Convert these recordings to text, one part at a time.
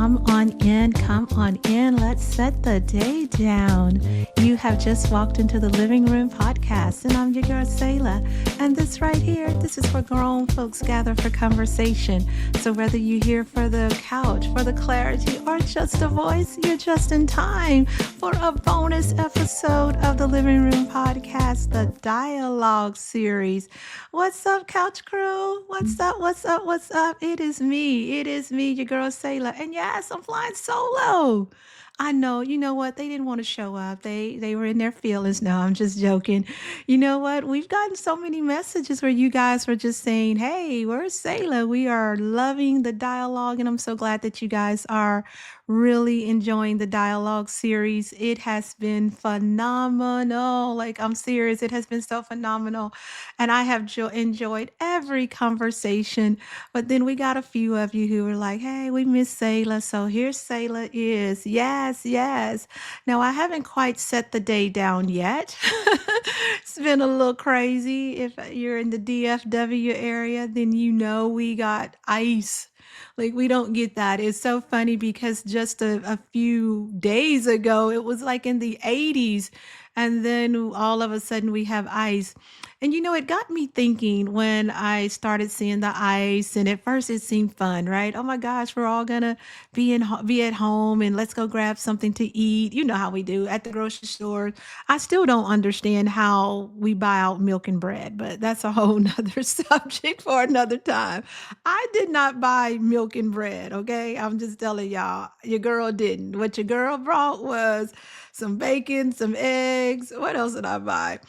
Come on in, come on in. Let's set the day down. You have just walked into the Living Room Podcast, and I'm your girl, Sayla. And this right here, this is where grown folks gather for conversation. So whether you're here for the couch, for the clarity, or just a voice, you're just in time for a bonus episode of the Living Room Podcast, the Dialogue Series. What's up, Couch Crew? What's up? What's up? What's up? It is me. It is me, your girl Sayla. And yes, I'm flying solo. I know. You know what? They didn't want to show up. They were in their feelings. No, I'm just joking. You know what? We've gotten so many messages where you guys were just saying, "Hey, where's Sayla?" We are loving the dialogue, and I'm so glad that you guys are really enjoying the dialogue series. It has been phenomenal. Like, I'm serious. It has been so phenomenal. And I have enjoyed every conversation. But then we got a few of you who were like, "Hey, we miss Sayla." So here Sayla is. Yes, yes. Now, I haven't quite set the day down yet. It's been a little crazy. If you're in the DFW area, then you know we got ice. Like, we don't get that. It's so funny because just a few days ago, it was like in the 80s. And then all of a sudden we have ice. And it got me thinking when I started seeing the ice. And at first it seemed fun, right? Oh my gosh, we're all gonna be at home and let's go grab something to eat. You know how we do at the grocery store. I still don't understand how we buy out milk and bread, but that's a whole nother subject for another time. I did not buy milk and bread, okay? I'm just telling y'all, your girl didn't. What your girl brought was some bacon, some eggs. What else did I buy?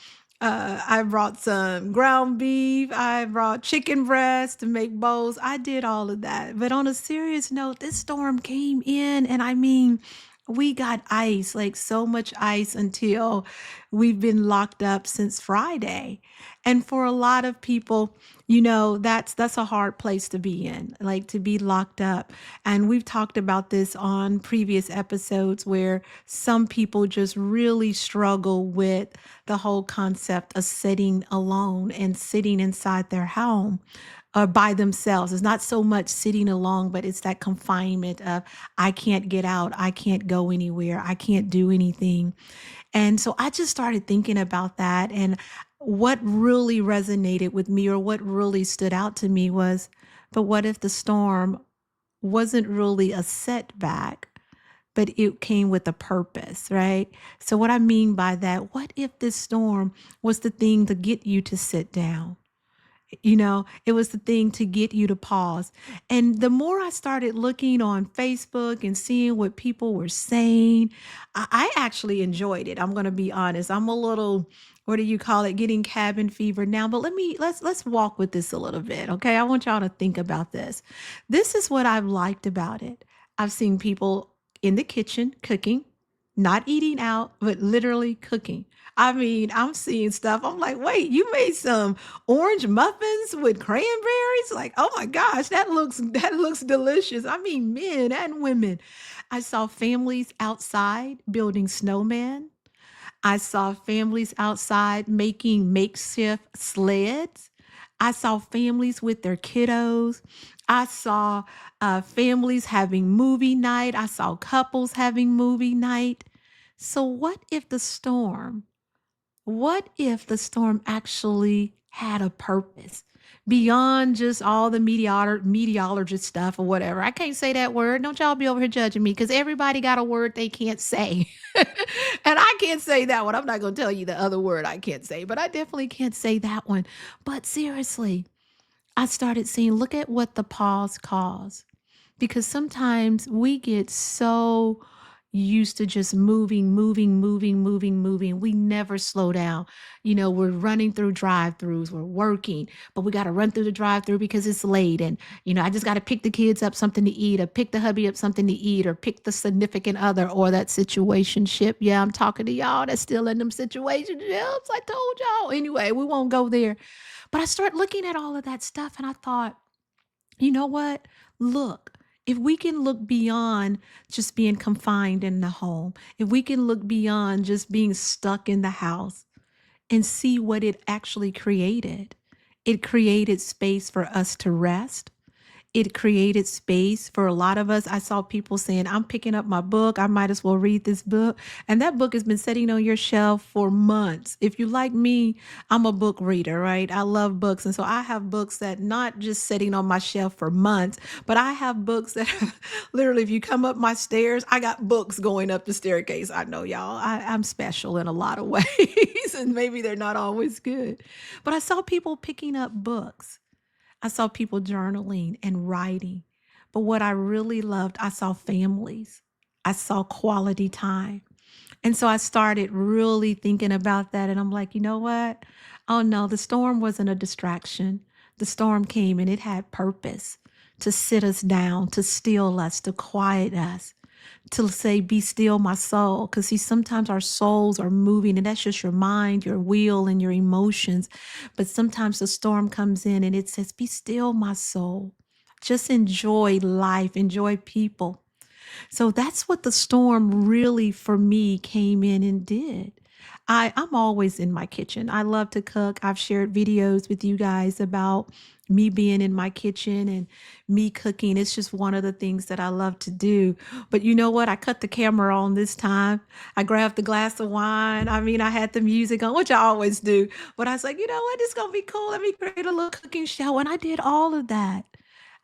I brought some ground beef. I brought chicken breast to make bowls. I did all of that. But on a serious note, this storm came in, and I mean, we got ice, like so much ice until we've been locked up since Friday. And for a lot of people, that's a hard place to be in, like to be locked up. And we've talked about this on previous episodes where some people just really struggle with the whole concept of sitting alone and sitting inside their home by themselves. It's not so much sitting alone, but it's that confinement of I can't get out, I can't go anywhere, I can't do anything. And so I just started thinking about that. And what really resonated with me or what really stood out to me was, but what if the storm wasn't really a setback, but it came with a purpose, right? So what I mean by that, what if this storm was the thing to get you to sit down? It was the thing to get you to pause. And the more I started looking on Facebook and seeing what people were saying, I actually enjoyed it. I'm going to be honest. I'm a little, what do you call it, getting cabin fever now. But let's walk with this a little bit, okay? I want y'all to think about this. This is what I've liked about it. I've seen people in the kitchen cooking, not eating out, but literally cooking. I mean, I'm seeing stuff. I'm like, wait, you made some orange muffins with cranberries? Like, oh my gosh, that looks delicious. I mean, men and women. I saw families outside building snowmen. I saw families outside making makeshift sleds. I saw families with their kiddos. I saw families having movie night. I saw couples having movie night. So what if the storm actually had a purpose beyond just all the meteorologist stuff or whatever? I can't say that word. Don't y'all be over here judging me because everybody got a word they can't say. And I can't say that one. I'm not going to tell you the other word I can't say, but I definitely can't say that one. But seriously, I started seeing, look at what the pause caused. Because sometimes we get so used to just moving, moving, moving, moving, moving. We never slow down. We're running through drive-throughs, we're working, but we got to run through the drive-through because it's late. And, I just got to pick the kids up something to eat, or pick the hubby up something to eat, or pick the significant other or that situationship. Yeah, I'm talking to y'all that's still in them situationships. I told y'all. Anyway, we won't go there. But I start looking at all of that stuff and I thought, you know what? Look, if we can look beyond just being confined in the home, if we can look beyond just being stuck in the house and see what it actually created, it created space for us to rest. it created space for a lot of us. I saw people saying, I'm picking up my book. I might as well read this book. And that book has been sitting on your shelf for months. If you like me, I'm a book reader, right? I love books. And so I have books that not just sitting on my shelf for months, but I have books that literally, if you come up my stairs, I got books going up the staircase. I know y'all, I'm special in a lot of ways, and maybe they're not always good. But I saw people picking up books. I saw people journaling and writing. But what I really loved, I saw families. I saw quality time. And so I started really thinking about that. And I'm like, you know what? Oh no, the storm wasn't a distraction. The storm came and it had purpose to sit us down, to still us, to quiet us, to say, be still, my soul. Because see, sometimes our souls are moving, and that's just your mind, your will, and your emotions. But sometimes the storm comes in and it says, be still, my soul. Just enjoy life, enjoy people. So that's what the storm really for me came in and did. I'm always in my kitchen. I love to cook. I've shared videos with you guys about me being in my kitchen and me cooking. It's just one of the things that I love to do. But you know what? I cut the camera on this time. I grabbed the glass of wine. I mean, I had the music on, which I always do. But I was like, you know what? It's going to be cool. Let me create a little cooking show. And I did all of that.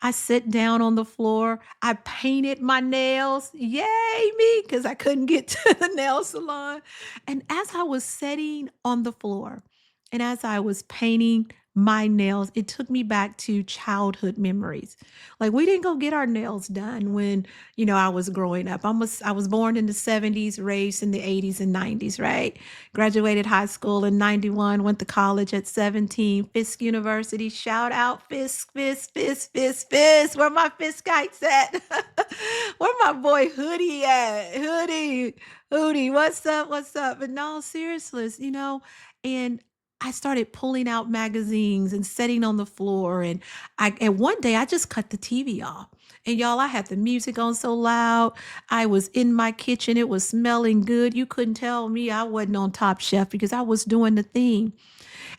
I sat down on the floor. I painted my nails. Yay, me, because I couldn't get to the nail salon. And as I was sitting on the floor and as I was painting my nails, it took me back to childhood memories. Like we didn't go get our nails done when, I was growing up. I was born in the 70s, raised in the 80s and 90s, right? Graduated high school in 91, went to college at 17, Fisk University. Shout out Fisk, Fisk, Fisk, Fisk, Fisk. Where my Fiskites at? Where my boy Hoodie at? Hoodie, what's up? What's up? But no, seriously, and I started pulling out magazines and sitting on the floor. And one day I just cut the TV off. And y'all, I had the music on so loud. I was in my kitchen. It was smelling good. You couldn't tell me I wasn't on Top Chef because I was doing the thing.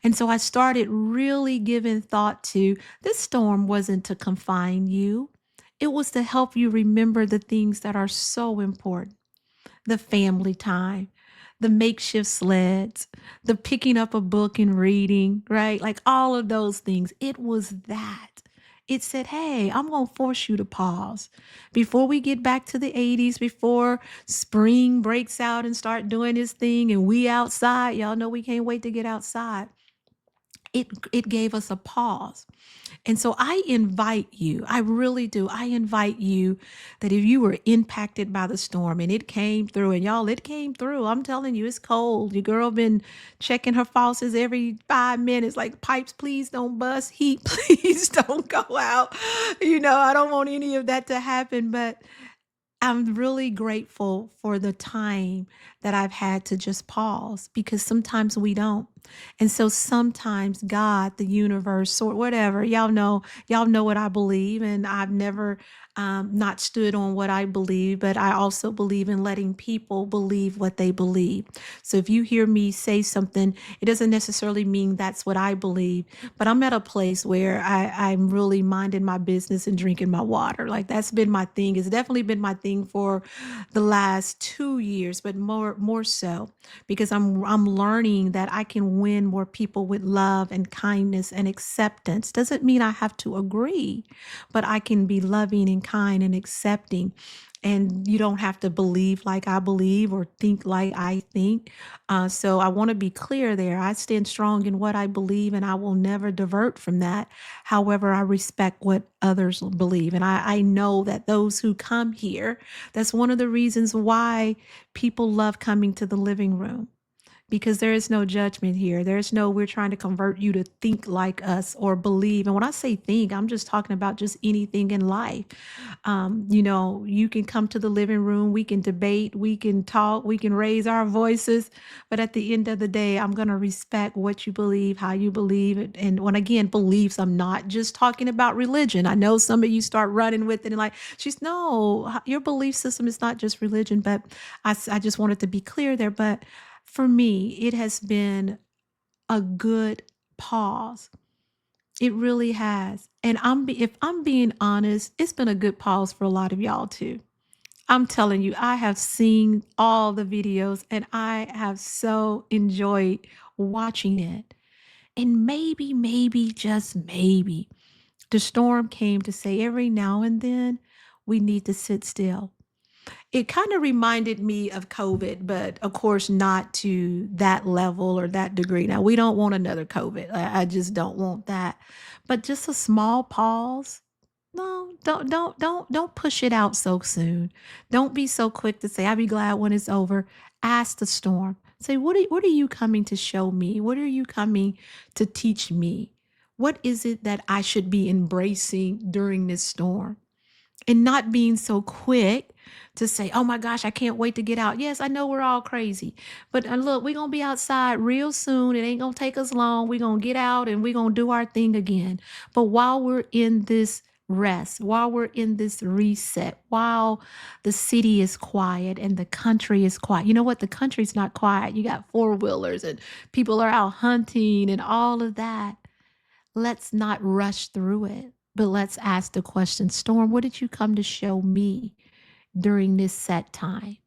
And so I started really giving thought to this storm wasn't to confine you. It was to help you remember the things that are so important, the family time, the makeshift sleds, the picking up a book and reading, right? Like all of those things. It was that. It said, hey, I'm going to force you to pause. Before we get back to the 80s, before spring breaks out and start doing this thing and we outside, y'all know we can't wait to get outside. It gave us a pause. And so I invite you, I really do. I invite you that if you were impacted by the storm and it came through, and y'all, it came through. I'm telling you, it's cold. Your girl been checking her faucets every 5 minutes, like pipes, please don't bust. Heat, please don't go out. I don't want any of that to happen, but I'm really grateful for the time that I've had to just pause because sometimes we don't. And so sometimes God, the universe, or whatever, y'all know what I believe, and I've never not stood on what I believe, but I also believe in letting people believe what they believe. So if you hear me say something, it doesn't necessarily mean that's what I believe, but I'm at a place where I'm really minding my business and drinking my water. Like that's been my thing. It's definitely been my thing for the last 2 years, but more so because I'm learning that I can win more people with love and kindness and acceptance. Doesn't mean I have to agree, but I can be loving and kind and accepting. And you don't have to believe like I believe or think like I think. So I want to be clear there. I stand strong in what I believe and I will never divert from that. However, I respect what others believe. And I know that those who come here, that's one of the reasons why people love coming to the living room, because there is no judgment here. There's no, we're trying to convert you to think like us or believe. And when I say think, I'm just talking about just anything in life. You can come to the living room, we can debate, we can talk, we can raise our voices. But at the end of the day, I'm going to respect what you believe, how you believe it. And when again, beliefs, I'm not just talking about religion. I know some of you start running with it and like, no, your belief system is not just religion. But I just wanted to be clear there. But for me, it has been a good pause It really has. And if I'm being honest, it's been a good pause for a lot of y'all too. I'm telling you, I have seen all the videos and I have so enjoyed watching it. And maybe, just maybe, the storm came to say every now and then we need to sit still. It kind of reminded me of COVID, but of course, not to that level or that degree. Now, we don't want another COVID. I just don't want that. But just a small pause. No, don't push it out so soon. Don't be so quick to say, I'll be glad when it's over. Ask the storm. Say, what are you coming to show me? What are you coming to teach me? What is it that I should be embracing during this storm? And not being so quick to say, oh my gosh, I can't wait to get out. Yes, I know we're all crazy, but look, we're going to be outside real soon. It ain't going to take us long. We're going to get out and we're going to do our thing again. But while we're in this rest, while we're in this reset, while the city is quiet and the country is quiet, you know what? The country's not quiet. You got four wheelers and people are out hunting and all of that. Let's not rush through it, but let's ask the question, Storm, what did you come to show me during this set time?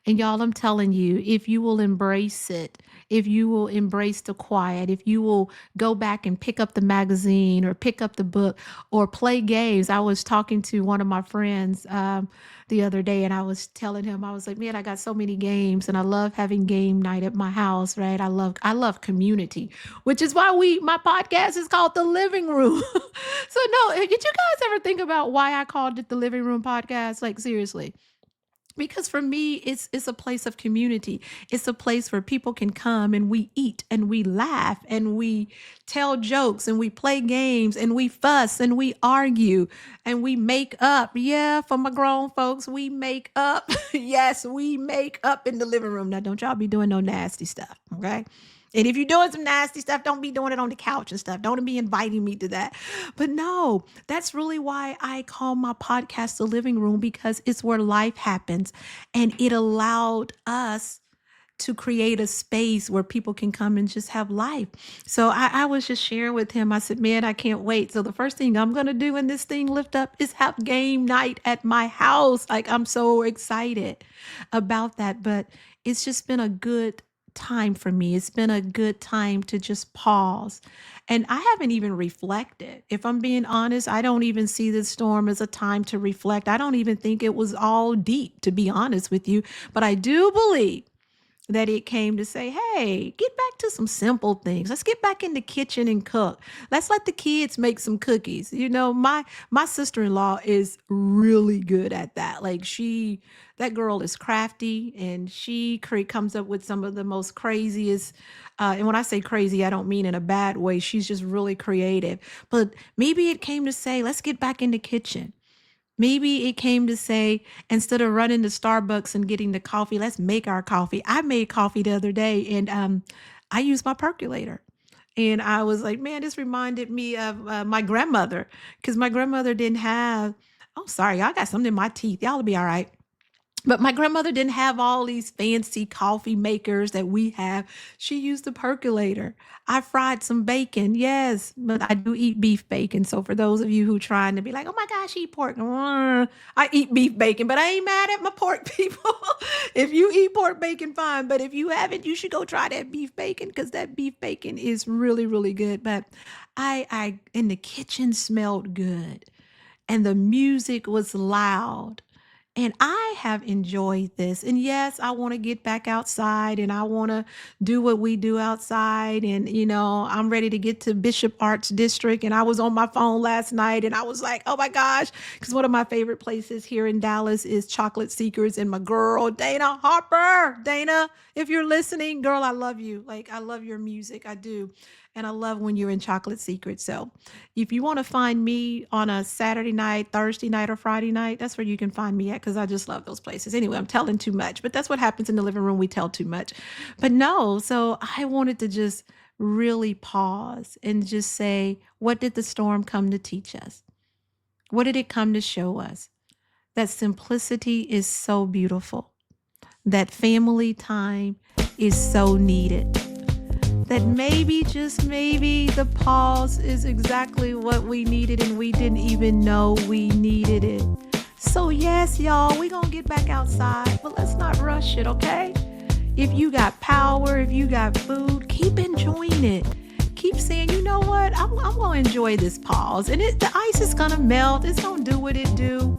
And y'all, I'm telling you, if you will embrace it, if you will embrace the quiet, if you will go back and pick up the magazine or pick up the book or play games. I was talking to one of my friends the other day and I was telling him, I was like, man, I got so many games and I love having game night at my house, right? I love community, which is why my podcast is called The Living Room. So no, did you guys ever think about why I called it The Living Room Podcast? Like seriously, because for me it's a place of community. It's a place where people can come and we eat and we laugh and we tell jokes and we play games and we fuss and we argue and we make up. Yeah, for my grown folks, we make up. Yes, we make up in the living room. Now don't y'all be doing no nasty stuff, okay? And if you're doing some nasty stuff, don't be doing it on the couch and stuff. Don't be inviting me to that. But no, that's really why I call my podcast The Living Room, because it's where life happens. And it allowed us to create a space where people can come and just have life. So I was just sharing with him. I said, man, I can't wait. So the first thing I'm going to do when this thing lift up is have game night at my house. Like I'm so excited about that. But it's just been a good time for me. It's been a good time to just pause. And I haven't even reflected. If I'm being honest, I don't even see this storm as a time to reflect. I don't even think it was all deep, to be honest with you. But I do believe that it came to say, hey, get back to some simple things. Let's get back in the kitchen and cook. Let's let the kids make some cookies. You know, my sister-in-law is really good at that. Like that girl is crafty and she comes up with some of the most craziest. And when I say crazy, I don't mean in a bad way. She's just really creative. But maybe it came to say, let's get back in the kitchen. Maybe it came to say, instead of running to Starbucks and getting the coffee, let's make our coffee. I made coffee the other day and I used my percolator. And I was like, man, this reminded me of my grandmother, because my grandmother didn't have, oh, sorry, y'all got something in my teeth. Y'all will be all right. But my grandmother didn't have all these fancy coffee makers that we have. She used a percolator. I fried some bacon, yes, but I do eat beef bacon. So for those of you who trying to be like, oh my gosh, eat pork. I eat beef bacon, but I ain't mad at my pork people. If you eat pork bacon, fine. But if you haven't, you should go try that beef bacon, because that beef bacon is really, really good. But I in the kitchen smelled good and the music was loud. And I have enjoyed this. And yes, I want to get back outside and I want to do what we do outside. And, I'm ready to get to Bishop Arts District. And I was on my phone last night and I was like, oh my gosh, because one of my favorite places here in Dallas is Chocolate Seekers. And my girl, Dana Harper. Dana, if you're listening, girl, I love you. Like, I love your music. I do. And I love when you're in Chocolate Secret. So if you want to find me on a Saturday night, Thursday night, or Friday night, that's where you can find me at, because I just love those places. Anyway, I'm telling too much, but that's what happens in the living room. We tell too much. But no, so I wanted to just really pause and just say, what did the storm come to teach us? What did it come to show us? That simplicity is so beautiful. That family time is so needed. that maybe, just maybe, the pause is exactly what we needed and we didn't even know we needed it. So yes, y'all, we're going to get back outside, but let's not rush it, okay? If you got power, if you got food, keep enjoying it. Keep saying, you know what, I'm going to enjoy this pause. And the ice is going to melt. It's going to do what it do.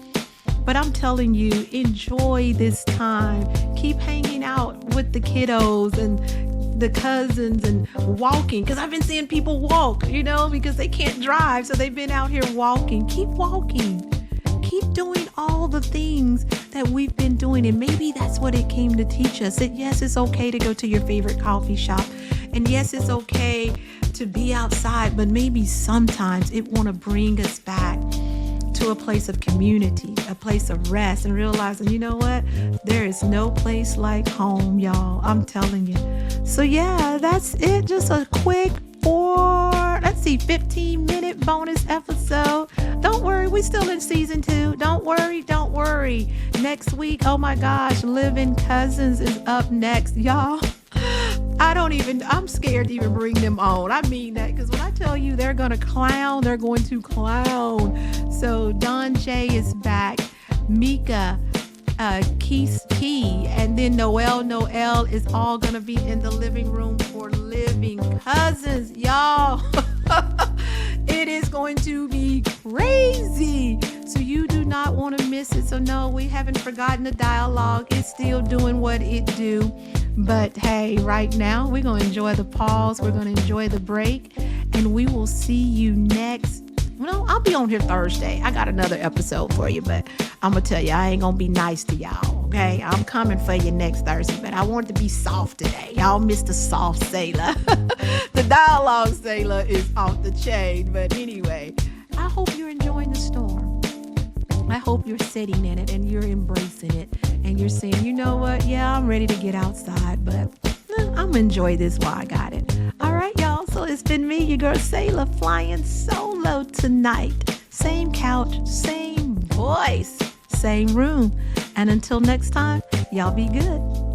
But I'm telling you, enjoy this time. Keep hanging out with the kiddos and the cousins and walking. Because I've been seeing people walk, because they can't drive. So they've been out here walking. Keep walking. Keep doing all the things that we've been doing. And maybe that's what it came to teach us. That yes, it's okay to go to your favorite coffee shop. And yes, it's okay to be outside. But maybe sometimes it want to bring us back to a place of community, a place of rest, and realizing, you know what? There is no place like home, y'all. I'm telling you. So yeah, that's it. Just a quick 15-minute bonus episode. Don't worry, we still in season 2. Don't worry. Next week, oh my gosh, Living Cousins is up next, y'all. I'm scared to even bring them on. I mean that, because when I tell you they're going to clown, they're going to clown. So Don J is back. Mika, Key, and then Noel is all going to be in the living room for Living Cousins, y'all. It is going to be crazy. So you do not want to miss it. So no, we haven't forgotten the dialogue. It's still doing what it do. But hey, right now, we're going to enjoy the pause. We're going to enjoy the break. And we will see you next. I'll be on here Thursday. I got another episode for you. But I'm going to tell you, I ain't going to be nice to y'all. Okay? I'm coming for you next Thursday. But I want it to be soft today. Y'all missed the soft Sayla. The dialogue Sayla is off the chain. But anyway, I hope you're enjoying the storm. I hope you're sitting in it and you're embracing it and you're saying, you know what? Yeah, I'm ready to get outside, but I'm going to enjoy this while I got it. All right, y'all. So it's been me, your girl Sayla, flying solo tonight. Same couch, same voice, same room. And until next time, y'all be good.